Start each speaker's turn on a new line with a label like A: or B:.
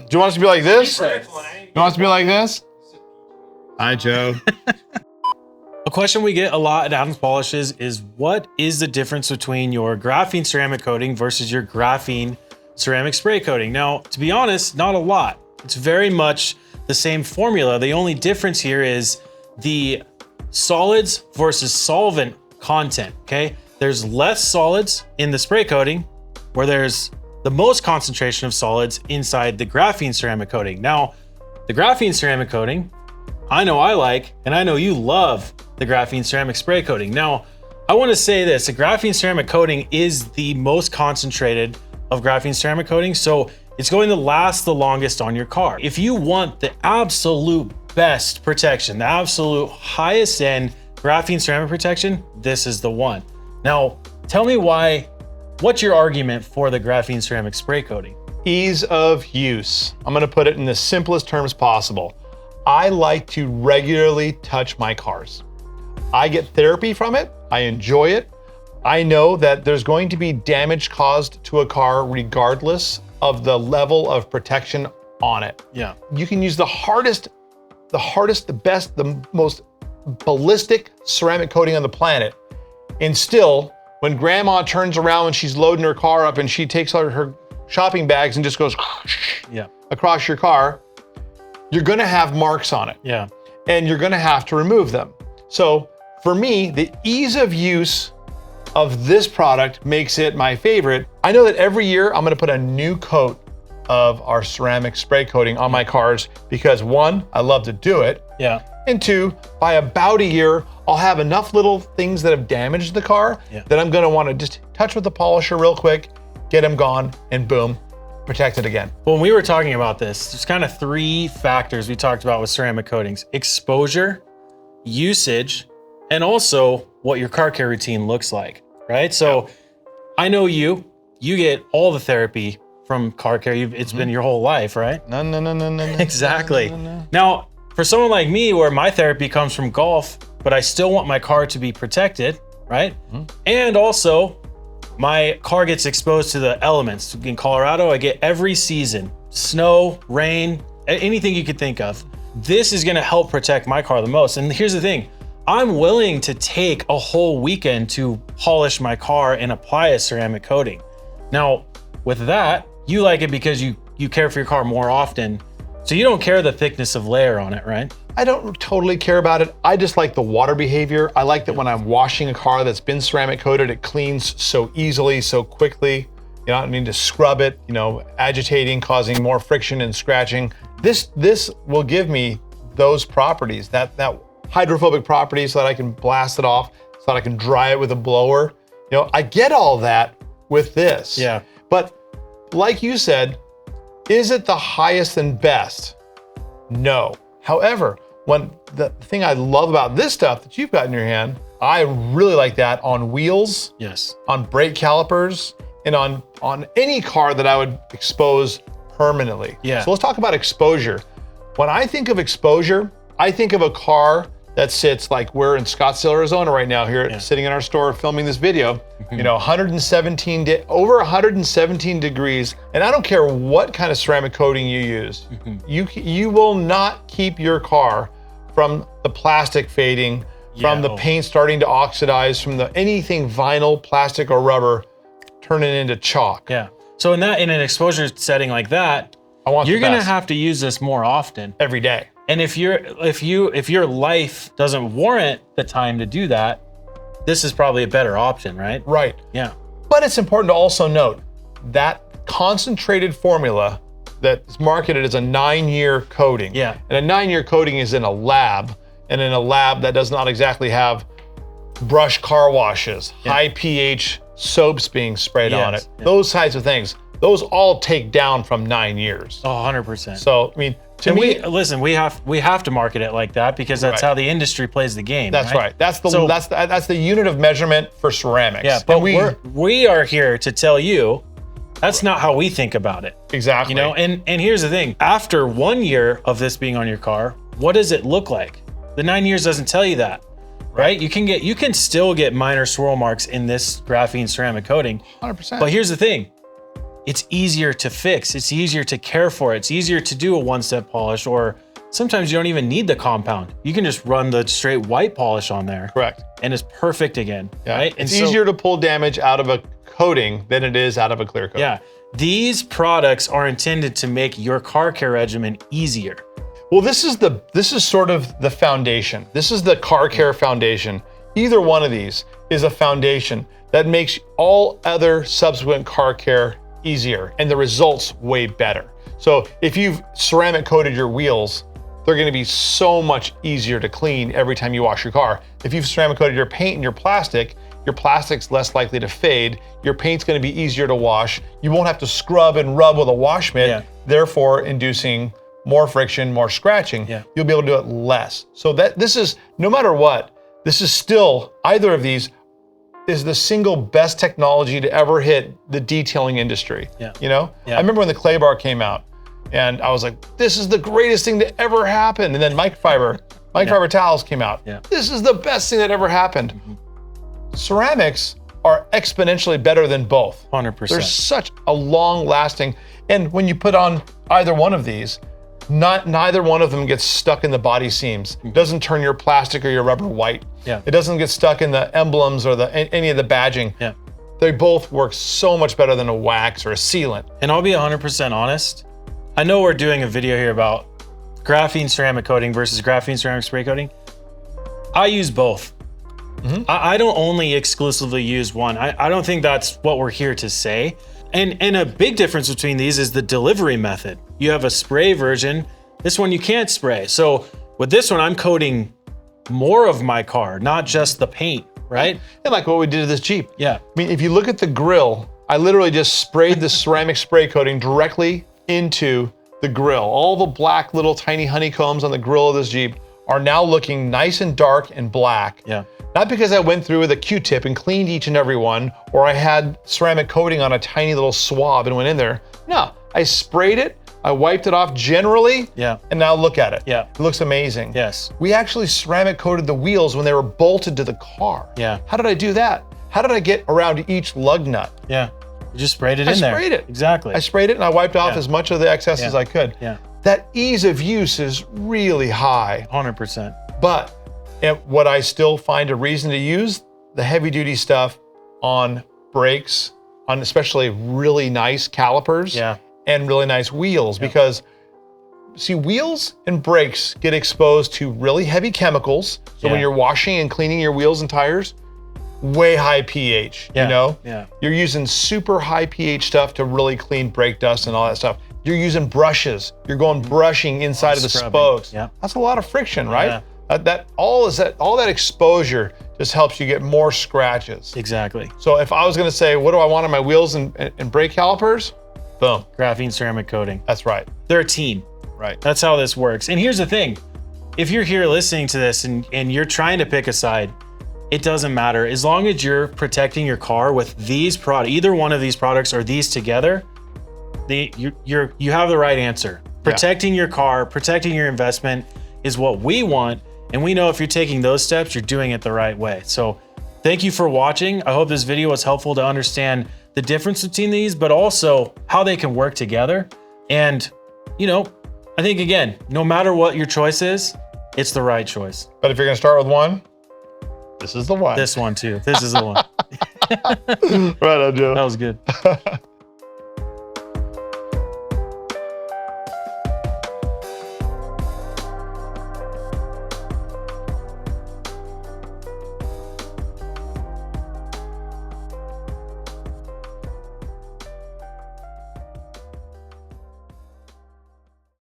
A: Do you want us to be like this? You want us to be like this? Hi, Joe.
B: A question we get a lot at Adams Polishes is what is the difference between your graphene ceramic coating versus your graphene ceramic spray coating? Now, to be honest, not a lot. It's very much the same formula. The only difference here is the solids versus solvent content, okay? There's less solids in the spray coating where there's the most concentration of solids inside the graphene ceramic coating. Now, the graphene ceramic coating, I know I like, and I know you love the graphene ceramic spray coating. Now, I want to say this, the graphene ceramic coating is the most concentrated of graphene ceramic coating, so it's going to last the longest on your car. If you want the absolute best protection, the absolute highest end graphene ceramic protection, this is the one. Now, tell me what's your argument for the graphene ceramic spray coating?
A: Ease of use. I'm gonna put it in the simplest terms possible. I like to regularly touch my cars. I get therapy from it, I enjoy it. I know that there's going to be damage caused to a car regardless of the level of protection on it.
B: Yeah.
A: You can use the hardest, the best, the most ballistic ceramic coating on the planet. And still, when grandma turns around when she's loading her car up and she takes out her shopping bags and just goes across your car, you're gonna have marks on it.
B: Yeah.
A: And you're gonna have to remove them. So for me, the ease of use of this product makes it my favorite. I know that every year I'm gonna put a new coat of our ceramic spray coating on my cars because one, I love to do it.
B: Yeah.
A: And two, by about a year, I'll have enough little things that have damaged the car that I'm gonna wanna just touch with the polisher real quick, get them gone, and boom, protect it again.
B: When we were talking about this, there's kind of three factors we talked about with ceramic coatings: exposure, usage, and also what your car care routine looks like, right? So I know you get all the therapy from car care. It's been your whole life, right?
A: No.
B: Exactly.
A: No.
B: Now, for someone like me, where my therapy comes from golf, but I still want my car to be protected, right? And also, my car gets exposed to the elements. In Colorado, I get every season, snow, rain, anything you could think of. This is gonna help protect my car the most. And here's the thing, I'm willing to take a whole weekend to polish my car and apply a ceramic coating. Now, with that, you like it because you care for your car more often. So you don't care the thickness of layer on it, right?
A: I don't totally care about it. I just like the water behavior. I like that when I'm washing a car that's been ceramic coated, it cleans so easily, so quickly. You don't need to scrub it, agitating, causing more friction and scratching. This will give me those properties, that hydrophobic property, so that I can blast it off, so that I can dry it with a blower. I get all that with this.
B: Yeah.
A: But like you said, is it the highest and best? No. However, the thing I love about this stuff that you've got in your hand, I really like that on wheels,
B: Yes.
A: on brake calipers, and on any car that I would expose permanently.
B: Yeah.
A: So let's talk about exposure. When I think of exposure, I think of a car that sits like we're in Scottsdale, Arizona right now here, sitting in our store filming this video, 117 degrees. And I don't care what kind of ceramic coating you use. You will not keep your car from the plastic fading, from the paint starting to oxidize, from anything vinyl, plastic, or rubber turning into chalk.
B: Yeah. So in an exposure setting like that, you're gonna have to use this more often.
A: Every day.
B: And if your life doesn't warrant the time to do that, this is probably a better option, right?
A: Right.
B: Yeah.
A: But it's important to also note that concentrated formula that's marketed as a 9-year coating.
B: Yeah.
A: And a 9-year coating is in a lab, and in a lab that does not exactly have brush car washes, high pH soaps being sprayed on it, those types of things. Those all take down from 9 years.
B: Oh, 100%.
A: So, I mean, to me,
B: we have to market it like that because that's how the industry plays the game.
A: That's right. That's the unit of measurement for ceramics.
B: Yeah, but we are here to tell you that's not how we think about it.
A: Exactly.
B: And here's the thing. After 1 year of this being on your car, what does it look like? The 9 years doesn't tell you that. Right? You can still get minor swirl marks in this graphene ceramic coating.
A: 100%.
B: But here's the thing. it's easier to fix. It's easier to care for. It's easier to do a one-step polish, or sometimes you don't even need the compound. You can just run the straight white polish on there.
A: Correct.
B: And it's perfect again, right?
A: It's easier to pull damage out of a coating than it is out of a clear coat.
B: Yeah. These products are intended to make your car care regimen easier.
A: Well, this is sort of the foundation. This is the car care foundation. Either one of these is a foundation that makes all other subsequent car care easier and the results way better. So if you've ceramic coated your wheels, they're gonna be so much easier to clean every time you wash your car. If you've ceramic coated your paint and your plastic's less likely to fade. Your paint's gonna be easier to wash. You won't have to scrub and rub with a wash mitt, therefore inducing more friction, more scratching. You'll be able to do it less. So this is, no matter what, this is still, either of these is the single best technology to ever hit the detailing industry. You know? I remember when the clay bar came out and I was like, this is the greatest thing to ever happen. And then microfiber towels came out. This is the best thing that ever happened. Ceramics are exponentially better than both.
B: 100%.
A: There's such a long lasting, and when you put on either one of these, neither one of them gets stuck in the body seams. It doesn't turn your plastic or your rubber white. It doesn't get stuck in the emblems or any of the badging. They both work so much better than a wax or a sealant.
B: And I'll be 100% honest. I know we're doing a video here about graphene ceramic coating versus graphene ceramic spray coating. I use both. I don't only exclusively use one. I don't think that's what we're here to say. And a big difference between these is the delivery method. You have a spray version. This one you can't spray. So with this one, I'm coating more of my car, not just the paint, right?
A: And like what we did to this Jeep.
B: Yeah.
A: I mean, if you look at the grill, I literally just sprayed the ceramic spray coating directly into the grill. All the black little tiny honeycombs on the grill of this Jeep are now looking nice and dark and black. Not because I went through with a Q-tip and cleaned each and every one, or I had ceramic coating on a tiny little swab and went in there. No, I sprayed it, I wiped it off generally, and now look at it. It looks amazing. We actually ceramic coated the wheels when they were bolted to the car. How did I do that? How did I get around each lug nut?
B: You just sprayed it in there. I sprayed it. Exactly.
A: I sprayed it and I wiped off as much of the excess as I could. That ease of use is really high.
B: 100%.
A: But what I still find a reason to use the heavy duty stuff on brakes, on especially really nice calipers and really nice wheels, because see, wheels and brakes get exposed to really heavy chemicals. So when you're washing and cleaning your wheels and tires, way high pH, you know? You're using super high pH stuff to really clean brake dust and all that stuff. You're using brushes. You're going brushing inside of the spokes. That's a lot of friction, right? All that exposure just helps you get more scratches.
B: Exactly.
A: So if I was gonna say, what do I want on my wheels and brake calipers? Boom.
B: Graphene ceramic coating.
A: That's right.
B: They're a team.
A: Right.
B: That's how this works. And here's the thing. If you're here listening to this and you're trying to pick a side, it doesn't matter. As long as you're protecting your car with these products, either one of these products or these together, you have the right answer. Protecting your car, protecting your investment is what we want. And we know if you're taking those steps, you're doing it the right way. So thank you for watching. I hope this video was helpful to understand the difference between these, but also how they can work together. And, you know, I think, again, no matter what your choice is, it's the right choice.
A: But if you're gonna start with one, this is the one.
B: This one too. This is the one.
A: Right on, Joe.
B: That was good.